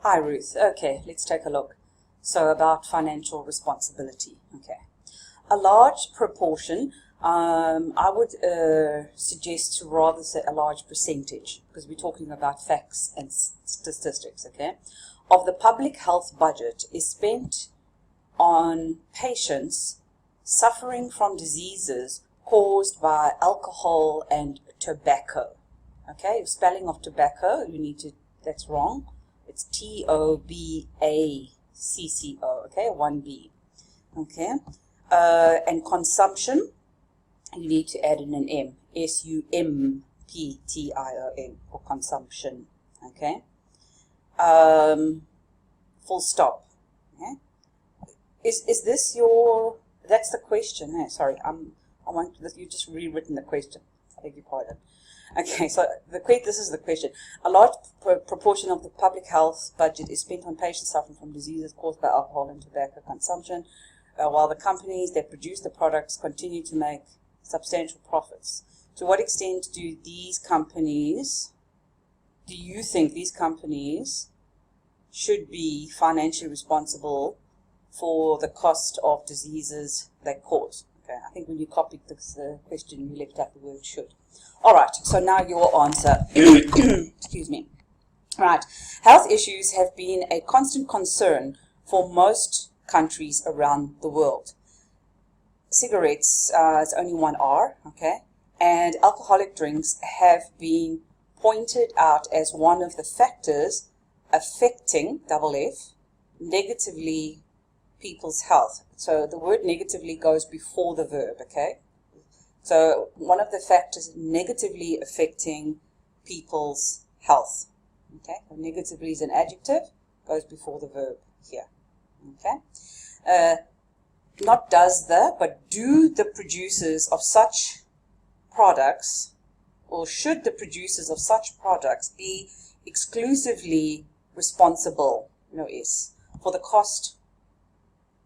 Hi, Ruth. Okay, let's take a look. So about financial responsibility. Okay. A large proportion, I would suggest to rather say a large percentage, because we're talking about facts and statistics, okay, of the public health budget is spent on patients suffering from diseases caused by alcohol and tobacco. Okay, spelling of tobacco, that's wrong. It's Tobacco, okay, 1B. Okay, and consumption, you need to add in an M, Sumption, for consumption, okay, full stop. Okay, is this your, that's the question, sorry, I want, you just rewritten the question, I beg your pardon. Okay, so this is the question. A large proportion of the public health budget is spent on patients suffering from diseases caused by alcohol and tobacco consumption, while the companies that produce the products continue to make substantial profits. To what extent do you think these companies should be financially responsible for the cost of diseases they cause? Okay, I think when you copied this question, you left out the word should. All right, so now your answer. Excuse me. Right, health issues have been a constant concern for most countries around the world. Cigarettes is only one R, okay, and alcoholic drinks have been pointed out as one of the factors affecting, double F, negatively people's health. So the word negatively goes before the verb, okay? So one of the factors negatively affecting people's health. Okay, so negatively is an adjective, goes before the verb here. Okay, not does the, but do the producers of such products, or should the producers of such products be exclusively responsible, no S, for the cost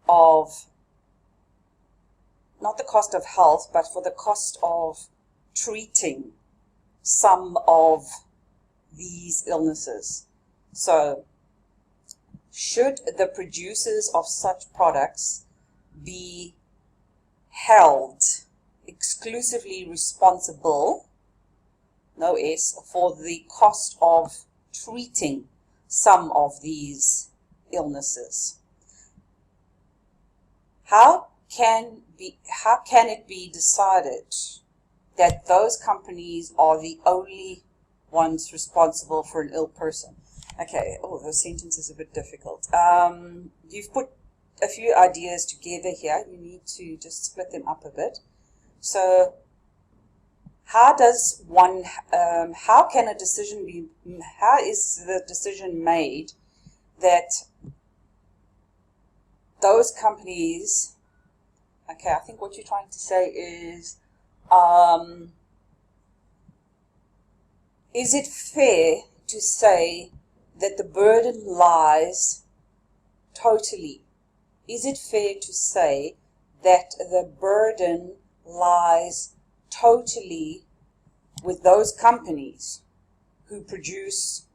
of, not the cost of health, but for the cost of treating some of these illnesses. So, should the producers of such products be held exclusively responsible, no S, for the cost of treating some of these illnesses? How can it be decided that those companies are the only ones responsible for an ill person? Okay, the sentence is a bit difficult. You've put a few ideas together here. You need to just split them up a bit. So, how is the decision made that those companies, okay, I think what you're trying to say is it fair to say that the burden lies totally? Is it fair to say that the burden lies totally with those companies who produce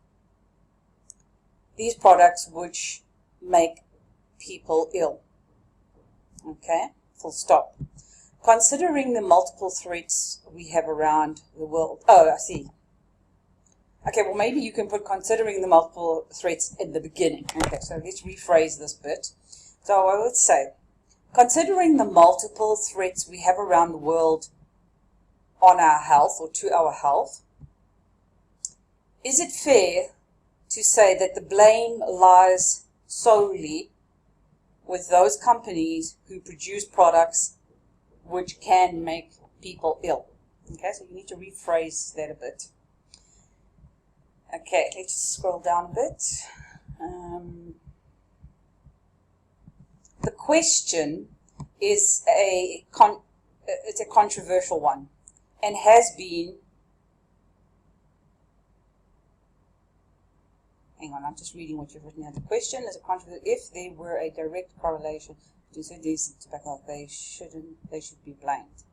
these products which make people ill? Okay, full stop. Considering the multiple threats we have around the world. Oh, I see. Okay, well, maybe you can put considering the multiple threats in the beginning. Okay, so let's rephrase this bit. So I would say, considering the multiple threats we have around the world on our health or to our health, is it fair to say that the blame lies solely with those companies who produce products which can make people ill? Okay, so you need to rephrase that a bit. Okay, let's scroll down a bit. The question is it's a controversial one, and has been. Hang on, I'm just reading what you've written here. The question is a controversial. If there were a direct correlation between these tobacco, they should be blamed.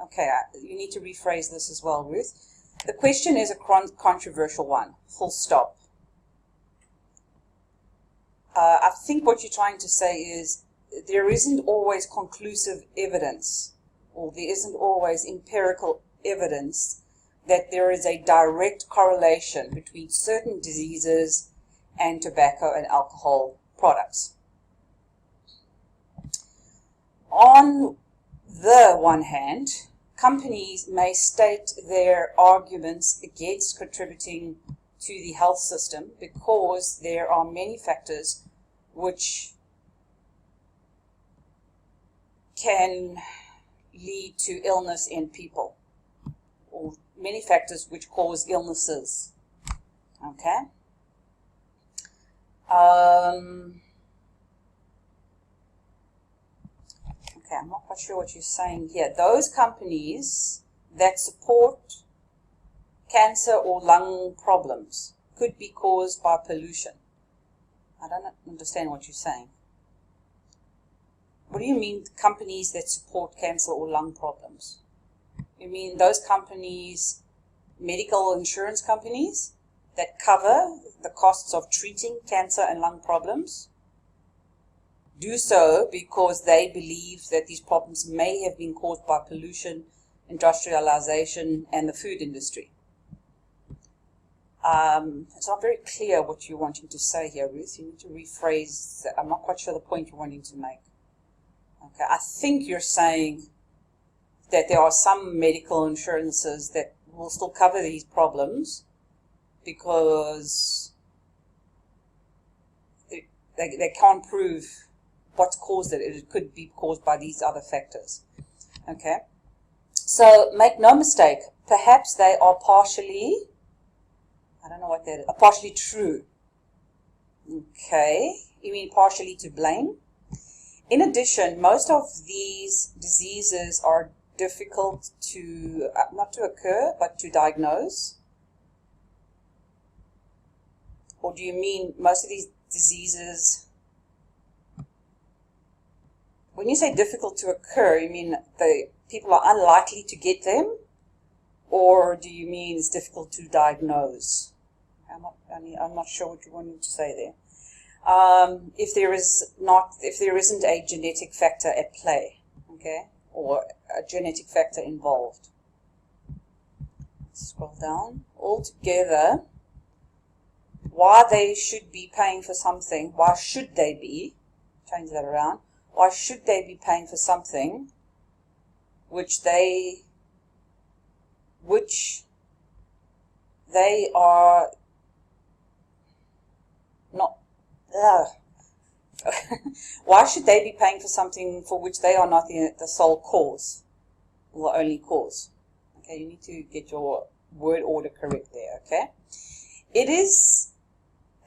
Okay, you need to rephrase this as well, Ruth. The question is a controversial one, full stop. I think what you're trying to say is there isn't always conclusive evidence, or there isn't always empirical evidence that there is a direct correlation between certain diseases and tobacco and alcohol products. On the one hand, companies may state their arguments against contributing to the health system because there are many factors which can lead to illness in people, or many factors which cause illnesses. Okay? Okay, I'm not quite sure what you're saying here. Those companies that support cancer or lung problems could be caused by pollution. I don't understand what you're saying. What do you mean companies that support cancer or lung problems? You mean those companies, medical insurance companies, that cover the costs of treating cancer and lung problems? Do so because they believe that these problems may have been caused by pollution, industrialization, and the food industry. It's not very clear what you're wanting to say here, Ruth. You need to rephrase that. I'm not quite sure the point you're wanting to make. Okay, I think you're saying that there are some medical insurances that will still cover these problems because they can't prove what's caused it. It could be caused by these other factors. Okay, so make no mistake, perhaps they are partially, I don't know what that is, partially true. Okay, you mean partially to blame? In addition, most of these diseases are difficult to, not to occur, but to diagnose. Or do you mean most of these diseases, when you say difficult to occur, you mean the people are unlikely to get them? Or do you mean it's difficult to diagnose? I'm not sure what you wanted to say there. If there isn't a genetic factor at play, okay, or a genetic factor involved. Scroll down. Altogether, why they should be paying for something, why should they be, change that around, why should they be paying for something which they are not, why should they be paying for something for which they are not the sole cause, or the only cause? Okay, you need to get your word order correct there, okay? It is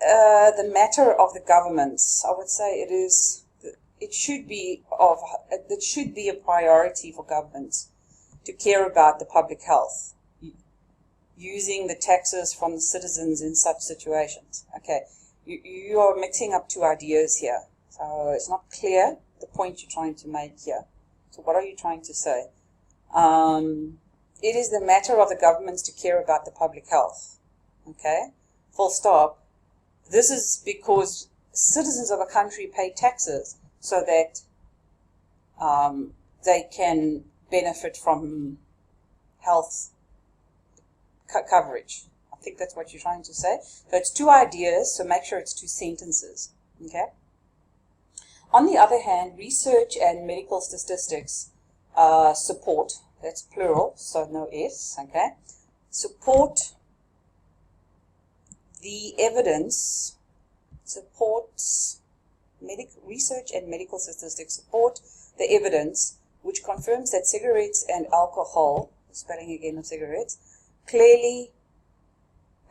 the matter of the governments. I would say it should be a priority for governments to care about the public health, using the taxes from the citizens in such situations. Okay, you are mixing up two ideas here, so it's not clear the point you're trying to make here. So what are you trying to say? It is the matter of the governments to care about the public health. Okay, full stop. This is because citizens of a country pay taxes so that they can benefit from health coverage. I think that's what you're trying to say. So it's two ideas, so make sure it's two sentences. Okay. On the other hand, research and medical statistics support, that's plural, so no S, okay, support the evidence, supports research and medical statistics support the evidence which confirms that cigarettes and alcohol, spelling again of cigarettes, clearly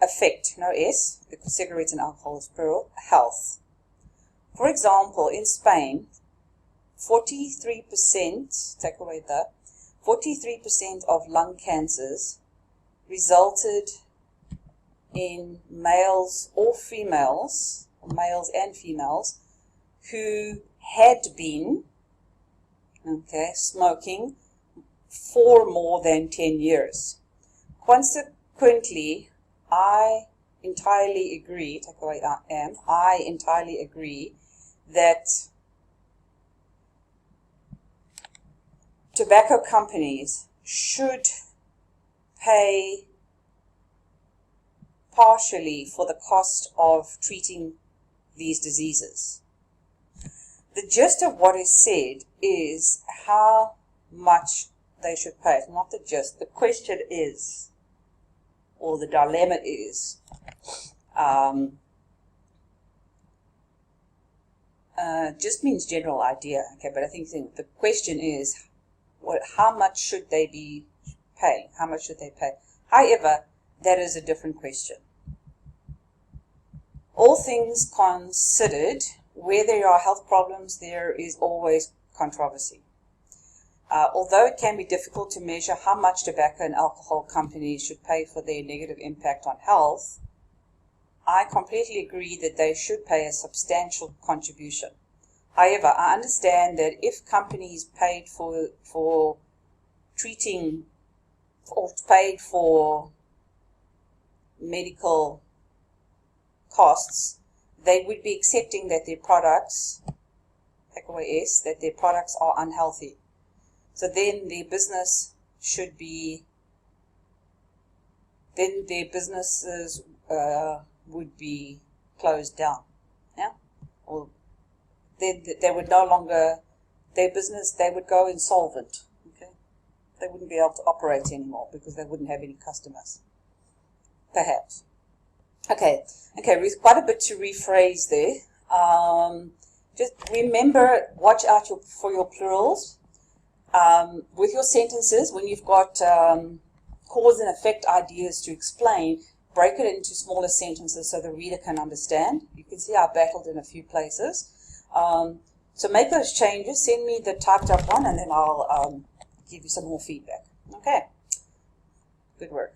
affect, no S, because cigarettes and alcohol is plural, health. For example, in Spain, 43%, take away the, 43% of lung cancers resulted in males or females, males and females, who had been, okay, smoking for more than 10 years. Consequently, I entirely agree, take away I entirely agree that tobacco companies should pay partially for the cost of treating these diseases. The gist of what is said is how much they should pay. It's not the gist. The question is, or the dilemma is, just means general idea, okay, but I think the question is, how much should they be paying? How much should they pay? However, that is a different question. All things considered, where there are health problems, there is always controversy. Although it can be difficult to measure how much tobacco and alcohol companies should pay for their negative impact on health, I completely agree that they should pay a substantial contribution. However, I understand that if companies paid for treating or paid for medical costs, they would be accepting that their products, take away S, that their products are unhealthy. So then their business should be, then their businesses would be closed down. Yeah? Or then they would no longer, their business, they would go insolvent. Okay? They wouldn't be able to operate anymore because they wouldn't have any customers. Perhaps. Okay, Ruth, quite a bit to rephrase there. Just remember, watch out for your plurals. With your sentences, when you've got cause and effect ideas to explain, break it into smaller sentences so the reader can understand. You can see I battled in a few places. So make those changes, send me the typed up one, and then I'll give you some more feedback. Okay, good work.